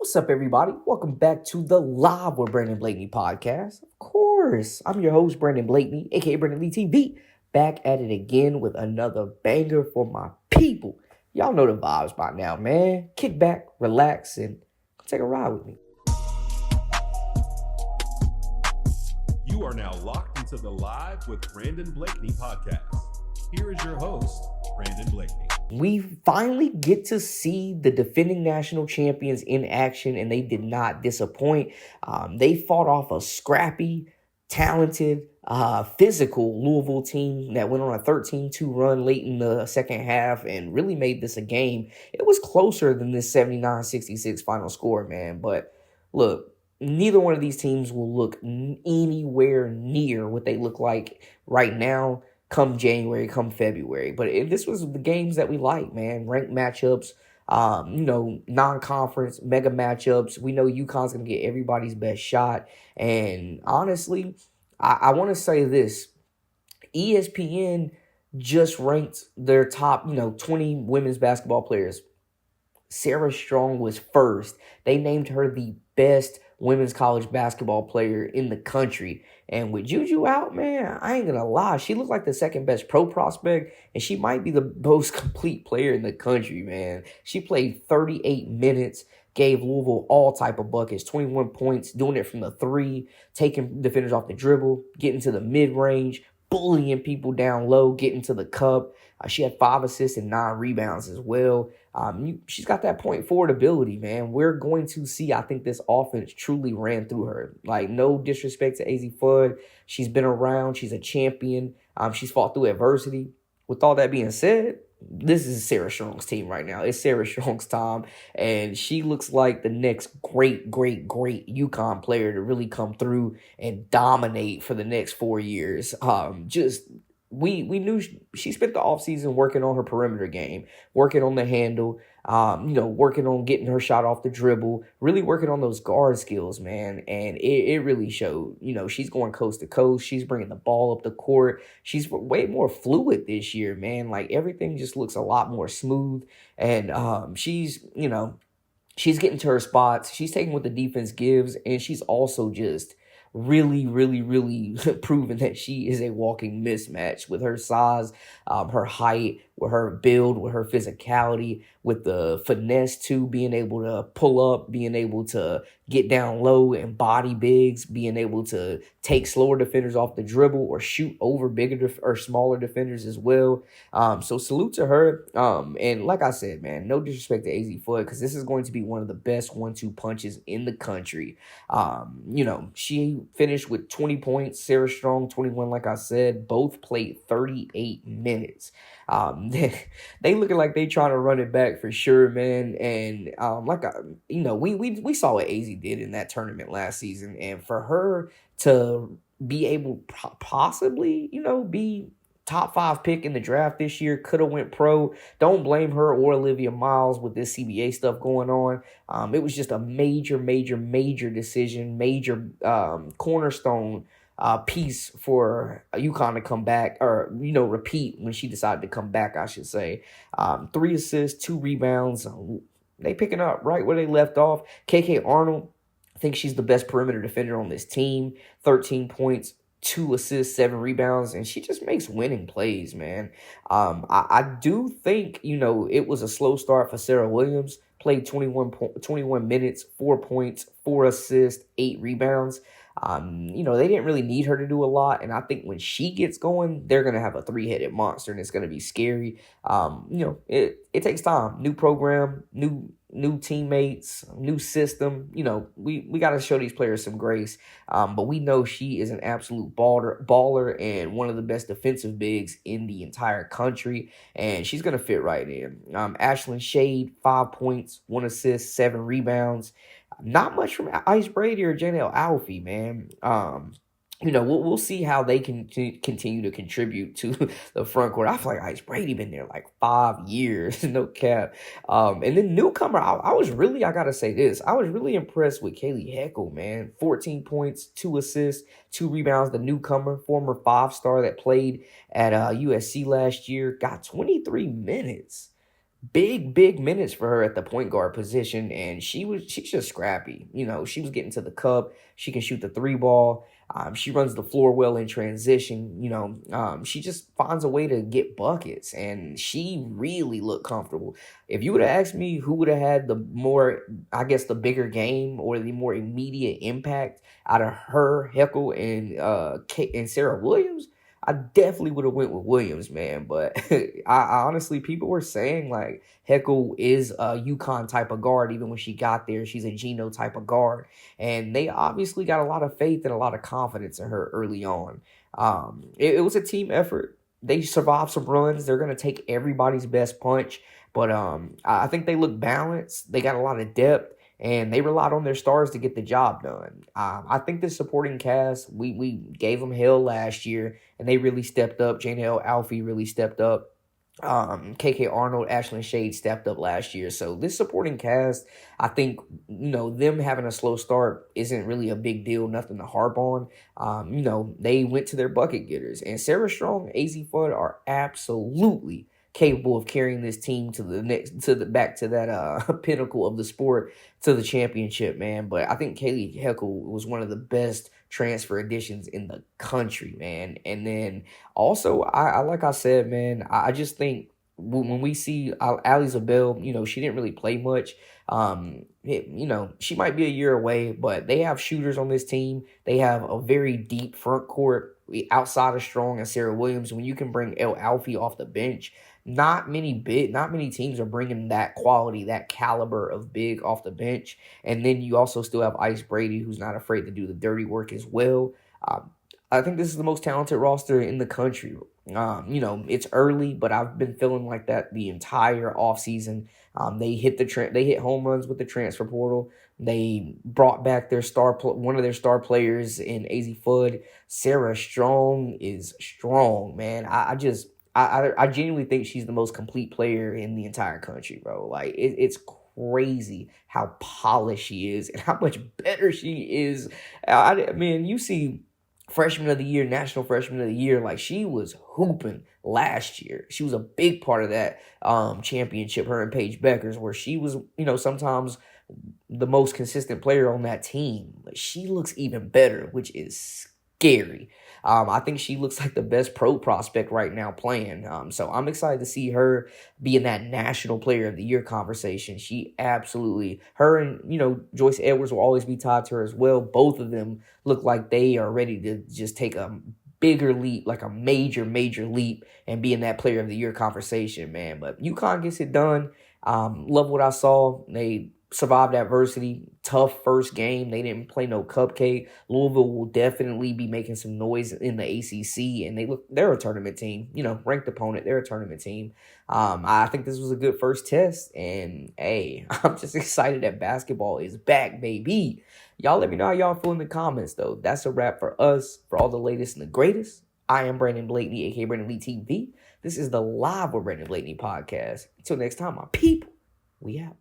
What's up, everybody? Welcome back to the Live with Brandon Blakeney podcast. Of course, I'm your host, Brandon Blakeney, aka Brandon Lee TV, back at it again with another banger for my people. Y'all know the vibes by now, man. Kick back, relax, and take a ride with me. You are now locked into the Live with Brandon Blakeney podcast. Here is your host, Brandon Blakeney. We finally get to see the defending national champions in action, and they did not disappoint. They fought off a scrappy, talented, physical Louisville team that went on a 13-2 run late in the second half and really made this a game. It was closer than this 79-66 final score, man. But look, neither one of these teams will look anywhere near what they look like right now come January, come February. But this was the games that we like, man. Ranked matchups, non-conference mega matchups. We know Uconn's going to get everybody's best shot. And honestly, I want to say this. ESPN just ranked their top, 20 women's basketball players. Sarah Strong was first. They named her the best women's college basketball player in the country. And with Juju out, man, I ain't gonna lie, she looked like the second best pro prospect, and she might be the most complete player in the country, man. She played 38 minutes, gave Louisville all type of buckets, 21 points, doing it from the three, taking defenders off the dribble, getting to the mid-range, bullying people down low, getting to the cup. She had 5 assists and 9 rebounds as well. She's got that point forward ability, man. We're going to see, I think, this offense truly ran through her. Like, no disrespect to AZ Fudd. She's been around. She's a champion. She's fought through adversity. With all that being said, this is Sarah Strong's team right now. It's Sarah Strong's time, and she looks like the next great Uconn player to really come through and dominate for the next 4 years. We knew she spent the offseason working on her perimeter game, working on the handle, working on getting her shot off the dribble, really working on those guard skills, man. And it really showed. She's going coast to coast. She's bringing the ball up the court. She's way more fluid this year, man. Like, everything just looks a lot more smooth. And she's getting to her spots. She's taking what the defense gives, and she's also just really proven that she is a walking mismatch with her size, her height, with her build, with her physicality, with the finesse too, being able to pull up, being able to get down low and body bigs, being able to take slower defenders off the dribble or shoot over bigger or smaller defenders as well. So salute to her. And like I said, man, no disrespect to AZ Fudd, because this is going to be one of the best 1-2 punches in the country. She finished with 20 points, Sarah Strong 21, like I said. Both played 38 minutes. They looking like they trying to run it back for sure, man. And we saw what AZ did in that tournament last season, and for her to be able possibly, be top 5 pick in the draft this year, could have went pro. Don't blame her or Olivia Miles with this CBA stuff going on. It was just a major decision, major cornerstone piece for Uconn to come back, or repeat when she decided to come back, I should say. 3 assists, 2 rebounds. They picking up right where they left off. KK Arnold, I think she's the best perimeter defender on this team. 13 points, 2 assists, 7 rebounds, and she just makes winning plays, man. I do think, it was a slow start for Sarah Williams. Played 21 minutes, 4 points, 4 assists, 8 rebounds. They didn't really need her to do a lot, and I think when she gets going, they're going to have a 3-headed monster, and it's going to be scary. It takes time. New program, new teammates, new system. We got to show these players some grace, but we know she is an absolute baller and one of the best defensive bigs in the entire country, and she's going to fit right in. Ashlyn Shade, 5 points, 1 assist, 7 rebounds. Not much from Ice Brady or Janelle Alfie, man. We'll see how they can continue to contribute to the front court. I feel like Ice Brady been there like 5 years, no cap. And then newcomer, I gotta say this, I was really impressed with Kaylee Heckle, man. 14 points, 2 assists, 2 rebounds. The newcomer, former 5-star that played at USC last year, got 23 minutes. big minutes for her at the point guard position, and she's just scrappy. She was getting to the cup. She can shoot the three ball. She runs the floor well in transition. She just finds a way to get buckets, and she really looked comfortable. If you would have asked me who would have had the more, I guess, the bigger game or the more immediate impact out of her, Heckle, and Sarah Williams, I definitely would have went with Williams, man. But I honestly, people were saying like Heckle is a Uconn type of guard. Even when she got there, she's a Geno type of guard, and they obviously got a lot of faith and a lot of confidence in her early on. It was a team effort. They survived some runs. They're gonna take everybody's best punch, but I think they look balanced. They got a lot of depth, and they relied on their stars to get the job done. I think the supporting cast, we gave them hell last year, and they really stepped up. Janelle Alfie really stepped up. KK Arnold, Ashlyn Shade stepped up last year. So this supporting cast, I think, them having a slow start isn't really a big deal, nothing to harp on. They went to their bucket getters, and Sarah Strong, AZ Fudd are absolutely capable of carrying this team to the back to that pinnacle of the sport, to the championship, man. But I think Kaylee Heckle was one of the best transfer additions in the country, man. And then also, I like I said, man, I just think when we see Ali Zabel, she didn't really play much. She might be a year away, but they have shooters on this team. They have a very deep front court outside of Strong and Sarah Williams. When you can bring El Alfie off the bench, not many teams are bringing that quality, that caliber of big off the bench. And then you also still have Ice Brady, who's not afraid to do the dirty work as well. I think this is the most talented roster in the country. It's early, but I've been feeling like that the entire offseason. They hit home runs with the transfer portal. They brought back one of their star players in AZ Fudd. Sarah Strong is strong, man. I genuinely think she's the most complete player in the entire country, bro. Like it's crazy how polished she is and how much better she is. I mean, you see freshman of the year, national freshman of the year, like she was hooping last year. She was a big part of that championship, her and Paige Beckers, where she was, sometimes the most consistent player on that team. But she looks even better, which is scary. I think she looks like the best pro prospect right now playing. So I'm excited to see her be in that National Player of the Year conversation. Her and, Joyce Edwards will always be tied to her as well. Both of them look like they are ready to just take a bigger leap, like a major leap, and be in that Player of the Year conversation, man. But UConn gets it done. Love what I saw. They survived adversity. Tough first game. They didn't play no cupcake. Louisville will definitely be making some noise in the ACC, and they're a tournament team. Ranked opponent. They're a tournament team. I think this was a good first test, and hey, I'm just excited that basketball is back, baby. Y'all let me know how y'all feel in the comments, though. That's a wrap for us. For all the latest and the greatest, I am Brandon Blakeney, aka Brandon Lee TV. This is the Live with Brandon Blakeney podcast. Until next time, my people, we out.